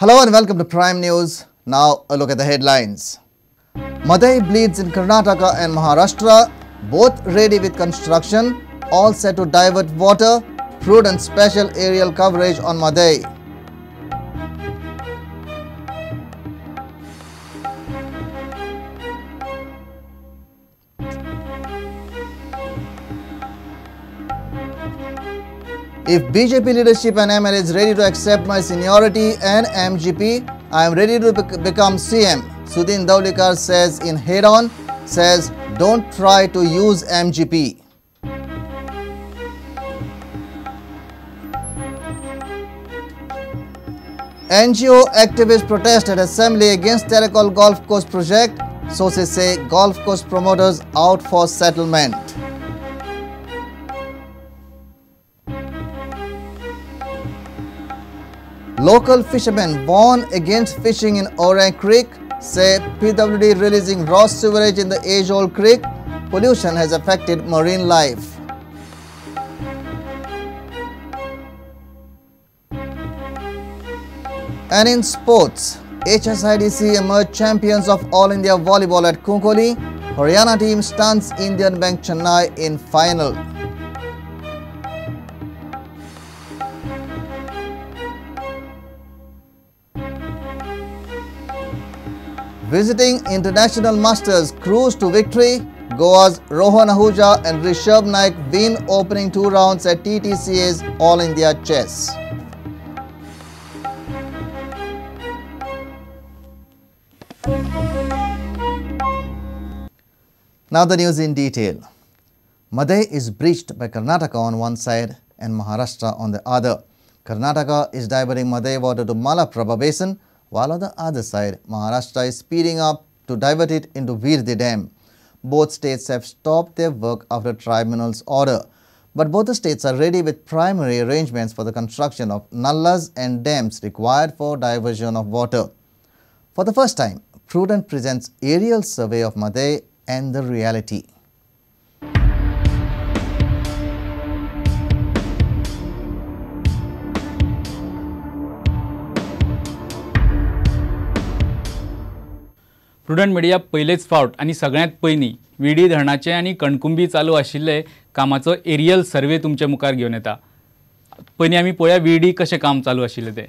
Hello and welcome to Prime News. Now a look at the headlines. Madai bleeds in Karnataka and Maharashtra, both ready with construction, all set to divert water, prudent special aerial coverage on Madai. If BJP leadership and ML is ready to accept my seniority and MGP, I am ready to become CM. Sudin Daulikar says in Head On, says don't try to use MGP. NGO activists protest at Assembly against Terakol Golf Course project. Sources say golf course promoters out for settlement. Local fishermen warn against fishing in Orang Creek, say PWD releasing raw sewage in the age-old creek. Pollution has affected marine life. And in sports, HSIDC emerged champions of All India Volleyball at Konkoli. Haryana team stuns Indian Bank Chennai in final. Visiting International Masters cruise to victory, Goa's Rohan Ahuja and Rishabh Naik win opening 2 rounds at TTCA's All India Chess. Now the news in detail. Madai is breached by Karnataka on one side and Maharashtra on the other. Karnataka is diverting Madai water to Malaprabha Basin, while on the other side, Maharashtra is speeding up to divert it into Virdi Dam. Both states have stopped their work after tribunal's order, but both the states are ready with primary arrangements for the construction of nallas and dams required for diversion of water. For the first time, Prudent presents aerial survey of Madai and the reality. Prudent media पहिलेच फावट आणि सगळ्यात पयली विडी धरणाचे आणि कणकुंबी चालू आशिल्ले कामाचो एरियल सर्वे तुमचे मुखार घेवन येता. पयली आमी पळया विडी कशें काम चालू आशिल्ले ते.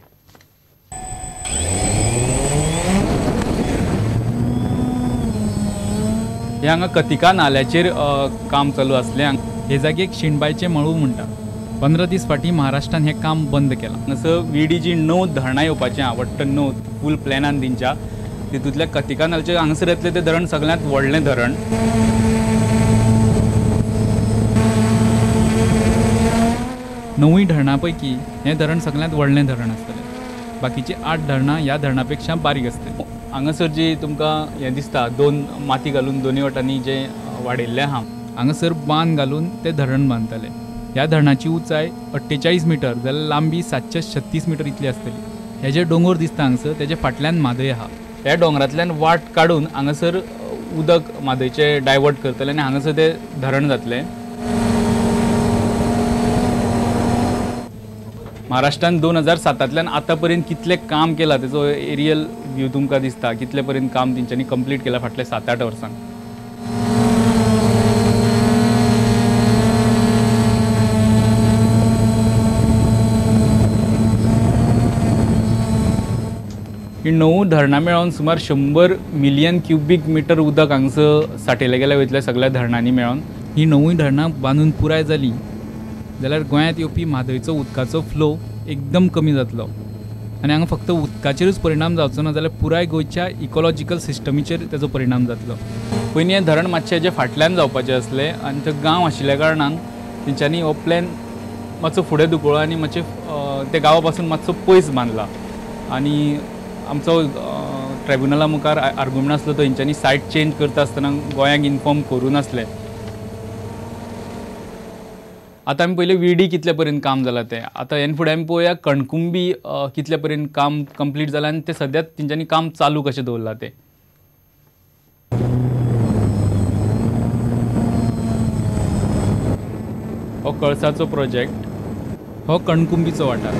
हे हांगा कतिका नाल्याचेर काम चालू आसले. हे जागेक शिणबायचे मळू म्हणटा. 15 दीस फाटी महाराष्ट्रान हे काम बंद केला. असं विडी जी 9 धरणां येवपाचें आवडटा 9 फूल प्लॅनान दिंच्या तितूंतल्या कतिका नाल्याचे हांगासर येतले ते धरण सगळ्यांत व्हडलें धरण. 9 धरणां पैकी हें धरण सगळ्यांत व्हडलें धरण आसतलें. बाकीची 8 धरणां ह्या धरणापेक्षा बारीक आसतलीं. हांगासर जी तुमकां हें दिसता 2 माती घालून दोनी वटांनी जे वाडयल्लें आहा हांगासर बांद घालून ते धरण बांदतले. ह्या धरणाची उंचाय 48 मिटर जाल्यार लांबी 736 मिटर इतली आसतली. हे जे दोंगर दिसता हांगासर तेजे फाटल्यान म्हादय आहा. ह्या डोंगरांतल्यान वाट काढून हांगासर उदक म्हादयचे डायवर्ट करतले आनी हांगासर ते धरण जातले. महाराष्ट्रान 2007तल्यान आतां पर्यंत कितले काम केला तेजो एरियल व्यू तुमकां दिसता. कितले पर्यंत काम तेंच्यांनी कंप्लीट केला फाटल्या 7-8 वर्सांक. ही 9 धरणां मेळोन सुमार 100 मिलियन क्युबिक मीटर उदक हांगासर सांठयले गेल्या वयतल्या सगळ्या धरणांनी मेळोन. ही 9 धरणां बांदून पुराय जाली जाल्यार गोंयांत येवपी म्हादयचो उदकाचो फ्लो एकदम कमी जातलो आनी हांगा फक्त उदकाचेरूच परिणाम जावचो ना जाल्यार पुराय गोंयच्या इकॉलॉजिकल सिस्टमीचेर तेजो परिणाम जातलो. पयलीं हें धरण मातशें जे फाटल्यान जावपाचें आसलें आनी थंय गांव आशिल्ल्या कारणान तेंच्यांनी हो प्लॅन मातसो फुडें धुकळ्ळो आनी मातशें ते गांवा पासून मातसो पयस बांदला. आनी आमचो ट्रायब्युनला मुखार आर्ग्युमेंट आसलो तो हेंच्यांनी सायट चेंज करता आसतना गोंयांक इन्फॉर्म करूं नासले. आतां आमी पयलें विडी कितले पर्यंत काम जालां तें. आतां हे फुडें आमी पळोवया कणकुंबी कितले पर्यंत काम कंप्लीट जालां आनी तें सद्याक तेंच्यांनी काम चालू कशें दवरलां तें. हो कळसाचो प्रोजेक्ट, हो कणकुंबीचो वाठार.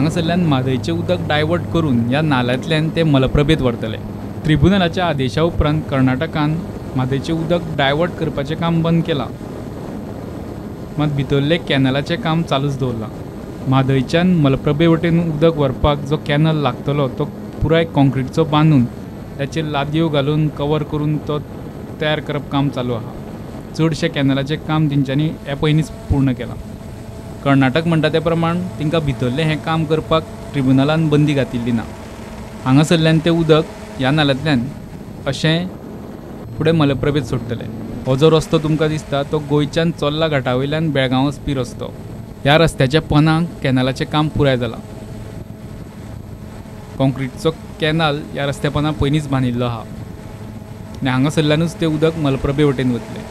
हांगासरल्यान म्हादयचें उदक डायवर्ट करून ह्या नाल्यांतल्यान ते मलप्रभेत व्हरतले. ट्रिब्युनलाच्या आदेशा उपरांत कर्नाटकान म्हादयचें उदक डायवर्ट करपाचें काम बंद केलां, मात भितरले कॅनलाचें काम चालूच दवरलां. म्हादयच्यान मलप्रभे वटेन उदक व्हरपाक जो कॅनल लागतलो तो पुराय कॉन्क्रीटचो बांदून ताचेर लादयो घालून कवर करून तो तयार करप काम चालू आहा. चडशें कॅनलाचें काम तेंच्यांनी ह्या पयलींच पूर्ण केलां. कर्नाटक म्हणटा ते प्रमाण तांकां भितरलें हें काम करपाक ट्रिब्युनलान बंदी घातिल्ली ना. हांगासरल्यान तें उदक ह्या नाल्यांतल्यान अशें फुडें मलप्रभेत सोडटले. हो जो रस्तो तुमकां दिसता तो गोंयच्यान चोर्ला घाटा वयल्यान बेळगांव वचपी रस्तो. ह्या रस्त्याच्या पोंदाक कॅनलाचें काम पुराय जालां. कॉन्क्रीटचो कॅनल ह्या रस्त्या पोंदा पयलींच बांदिल्लो आहा आनी हांगासरल्यानूच तें उदक मलप्रभे वटेन वतलें.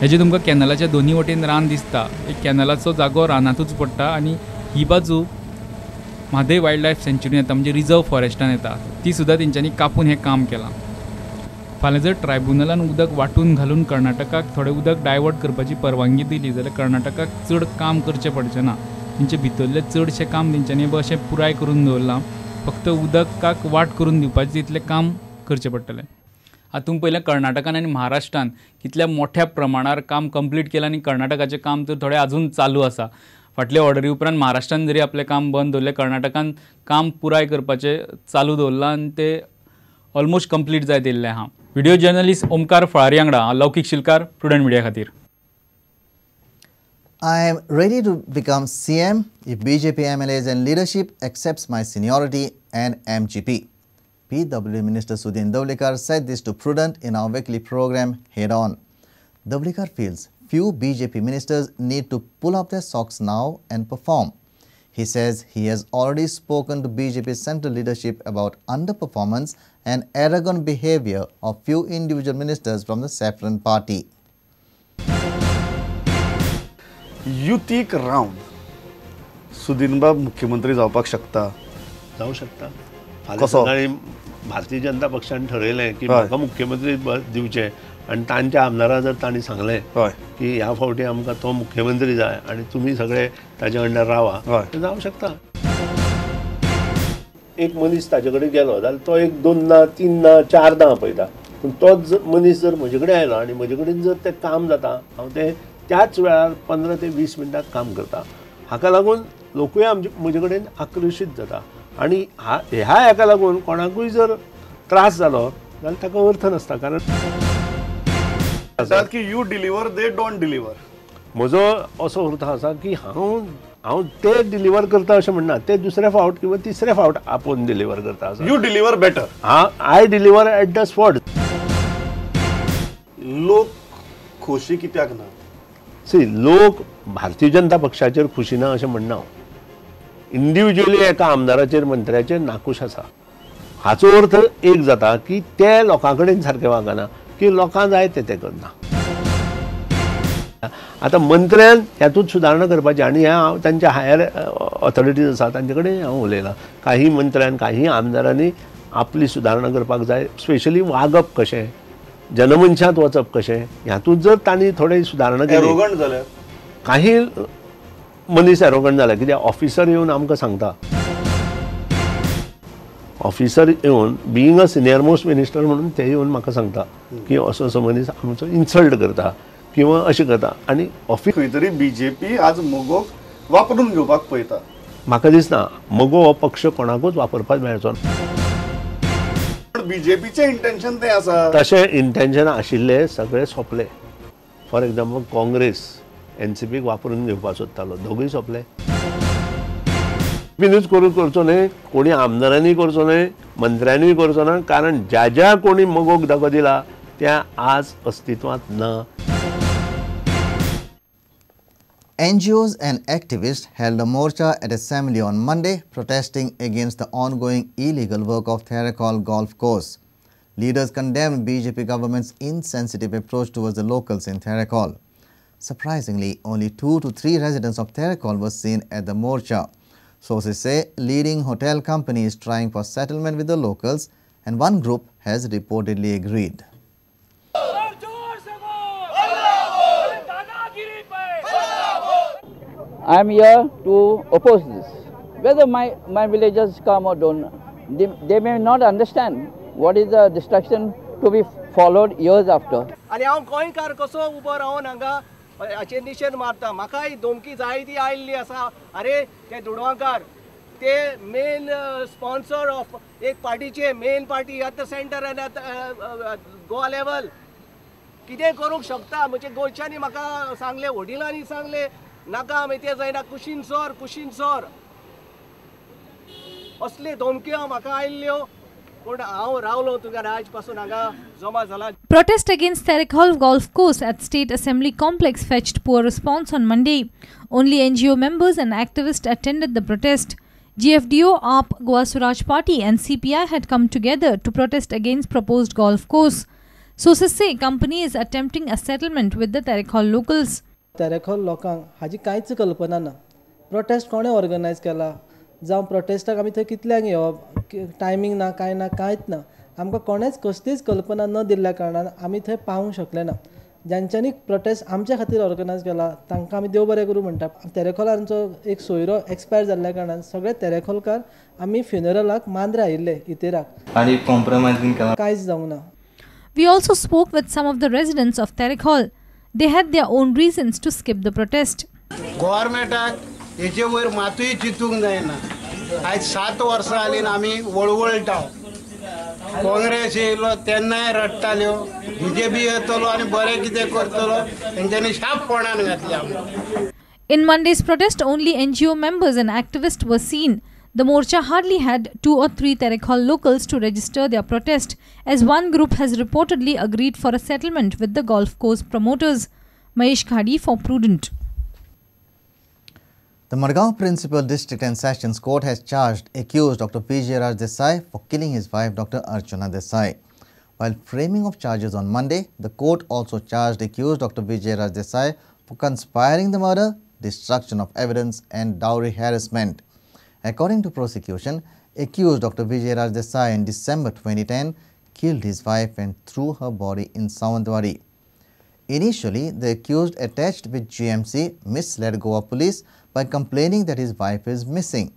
हेजे तुमकां कॅनलाच्या दोनी वटेन रान दिसता. एक कॅनलाचो जागो रानांतूच पडटा आनी ही बाजू म्हादय वायल्ड लायफ सँच्युरीन येता, म्हणजे रिजर्व फॉरेस्टान येता. ती सुद्दां तेंच्यांनी कापून हें काम केलां. फाल्यां जर ट्रायब्युनलान उदक वांटून घालून कर्नाटकाक थोडें उदक डायवर्ट करपाची परवानगी दिली जाल्यार कर्नाटकाक चड काम करचें पडचें ना. तेंचे भितरलें चडशें काम तेंच्यांनी अशें पुराय करून दवरलां. फक्त उदकाक वाट करून दिवपाचें तितलें काम करचें पडटलें. हातूंत पयलें कर्नाटकान आनी महाराष्ट्रान कितल्या मोठ्या प्रमाणार काम कंप्लीट केलां आनी कर्नाटकाचें काम तर थोडें आजून चालू आसा. फाटले ऑर्डरी उपरांत महाराष्ट्रान जरी आपलें काम बंद दवरलें, कर्नाटकान काम पुराय करपाचें चालू दवरलां आनी तें ऑलमोस्ट कंप्लीट जायत येयल्लें आहा. व्हिडिओ जर्नलिस्ट ओमकार फळारी वांगडा लौकीक शिलकार, प्रुडंट मिडिया खातीर. I am ready to become CM if BJP MLAs and leadership accepts my seniority and MGP. PW Minister Sudhin Dawlikar said this to Prudent in our weekly program Head On. Dawlikar feels few BJP ministers need to pull up their socks now and perform. He says he has already spoken to BJP central leadership about underperformance and arrogant behavior of few individual ministers from the Saffron party. युतीक रावन सुदीनबाब मुख्यमंत्री जावपाक शकता? जावं शकता. फाल्यां सकाळी भारतीय जनता पक्षान ठरयलें की म्हाका मुख्यमंत्री दिवचे आनी तांच्या आमदाराक जर तांणी सांगलें की ह्या फावटी आमकां तो मुख्यमंत्री जाय आनी तुमी सगळे ताच्या अंडर रावा, तें जावं शकता. एक मनीस ताचे कडेन गेलो जाल्यार तो एक 2दा 3दा 4दा आपयता, पूण तोच मनीस जर म्हजे कडेन आयलो आनी म्हजे कडेन जर तें काम जाता, हांव तें त्याच वेळार 15 ते 20 मिनटात काम करता. हाका लागून लोकूय म्हजे कडेन आकर्शीत जाता आनी ह्या हाका लागून कोणाकूय जर त्रास जालो जाल्यार ताका अर्थ नासता. कारण की you deliver they don't deliver. म्हजो असो अर्थ आसा की हांव ते डिलिव्हर करता अशें म्हणना, ते दुसरे फावट किंवा तिसरे फावट आपोवन डिलिव्हर करता. You deliver better. I deliver at the spot. लोक खोशी कित्याक ना? लोक भारतीय जनता पक्षाचेर खुशी ना अशें म्हणना. इंडिव्हिज्युअली एका आमदाराचेर मंत्र्याचेर नाखूश आसा. हाचो अर्थ एक जाता की ते लोकां कडेन सारकें वागना, की लोकां जाय ते करना. आतां मंत्र्यान ह्यातूंत सुदारणा करपाची आनी हांव तांच्या हायर ऑथॉरिटीज आसा तांचे कडेन हांव उलयलां. काही मंत्र्यान काही आमदारांनी आपली सुदारणा करपाक जाय. स्पेशली वागप कशें, जनमंचांत वचप कशें, ह्यातूंत जर तांणी थोडे सुदारणा केली. काही मनीस एरोगंट जाला, कित्याक ऑफिसर येवन आमकां सांगता, ऑफिसर येवन being a senior most minister म्हणून ते येवन म्हाका सांगता की असो असो मनीस आमचो इन्सल्ट करता किंवा अशें करता. आनी ऑफिस खंय तरी बीजेपी आज मोगोक वापरून घेवपाक पळयता. म्हाका दिसना मोगो हो पक्ष कोणाकूच वापरपाक मेळचो ना. बीजेपीचे इंटेन्शन ते आसा. तशें इंटेन्शन आशिल्ले सगळे सोंपले. फॉर एग्जाम्पल काँग्रेस एनसीपीक वापरून घेवपाक सोदतालो, दोगूय सोंपले. बिनूच करचो न्हय, कोणी आमदारांनी करचो न्हय, मंत्र्यांनी करचो ना, कारण ज्या कोणी मोगोक दगो दिला त्या आज अस्तित्वात ना. NGOs and activists held a morcha at Assembly on Monday protesting against the ongoing illegal work of Tharakal Golf Course. Leaders condemned BJP government's insensitive approach towards the locals in Tharakal. Surprisingly, only 2 to 3 residents of Tharakal were seen at the morcha. Sources say leading hotel company is trying for settlement with the locals and one group has reportedly agreed. I am here to oppose this. whether my villagers come or don't, they may not understand what is the destruction to be followed years after. आणि हांव गोंयकार कसो उबो रावन हांगा हाचेर निशेध मारता. म्हाका ही धमकी जाय ती आयिल्ली आसा. अरे ते दुडवांकार ते मेन स्पॉन्सर ऑफ एक पार्टीचे main party at the centre and at Goa level कितें करूंक शकता. म्हणजे गोंयच्यांनी म्हाका सांगले, वडिलांनी सांगले नाका मागीर ते जायना कुशीन सोर असले धमक्यो म्हाका आयिल्ल्यो. Protest against Terrakhol Golf Course at State Assembly Complex fetched poor response on Monday. Only NGO members and activists attended the protest. GFDO, AAP, Goa Swaraj Party and CPI had come together to protest against proposed golf course. Sources say company is attempting a settlement with the Terrakhol locals. Terrakhol लोकांक हाजी कांयच कल्पना ना. Protest कोणे organise केला जावं प्रोटेस्टाक आमी थंय कितल्यांक येवप, टायमींग ना कांय ना कांयच ना. आमकां कोणेच कसलीच कल्पना न दिल्ल्या कारणान आमी थंय पावूंक शकले ना. ज्यांच्यांनी प्रोटेस्ट आमच्या खातीर ऑर्गनायज केला तांकां आमी देव बरें करूं म्हणटा. तेरेखोलांचो एक सोयरो एक्सपायर जाल्ल्या कारणान सगळे तेरेखोलकार आमी फ्युनरलाक मांद्रे आयिल्ले इतेराक आनी कॉम्प्रोमायज बीन केला कांयच जावंक ना. We also spoke with some of the residents of Terrakhol. They had their own reasons to skip the protest. गव्हर्मेंटाक हेचे वयर मातूय चिंतूंक जायना. आयज 7 वर्सां जालीं आमी वळवळटा. काँग्रेस येयलो तेन्नाय रडटाल्यो, BJP येतलो आनी बरें कितें करतलो तेंच्यांनी शापपणान घातली आमकां. In Monday's protest, only NGO members and activists were seen. The Morcha hardly had 2 or 3 Terrakhol locals to register their protest, as one group has reportedly agreed for a settlement with the golf course promoters. Mahesh Khadi for Prudent. The Madgaon Principal District and Sessions Court has charged accused Dr. Vijay Raj Desai for killing his wife Dr. Archana Desai. While framing of charges on Monday, the court also charged accused Dr. Vijay Raj Desai for conspiring the murder, destruction of evidence and dowry harassment. According to prosecution, accused Dr. Vijay Raj Desai in December 2010 killed his wife and threw her body in Sawantwadi. Initially, the accused attached with GMC misled Goa police by complaining that his wife is missing.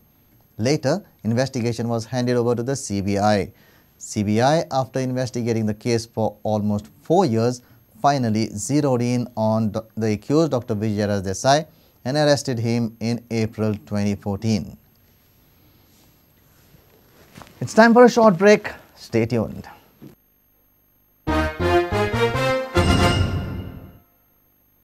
Later, investigation was handed over to the CBI. CBI, after investigating the case for almost 4 years, finally zeroed in on the accused Dr. Vijay Raj Desai and arrested him in April 2014. It's time for a short break. Stay tuned.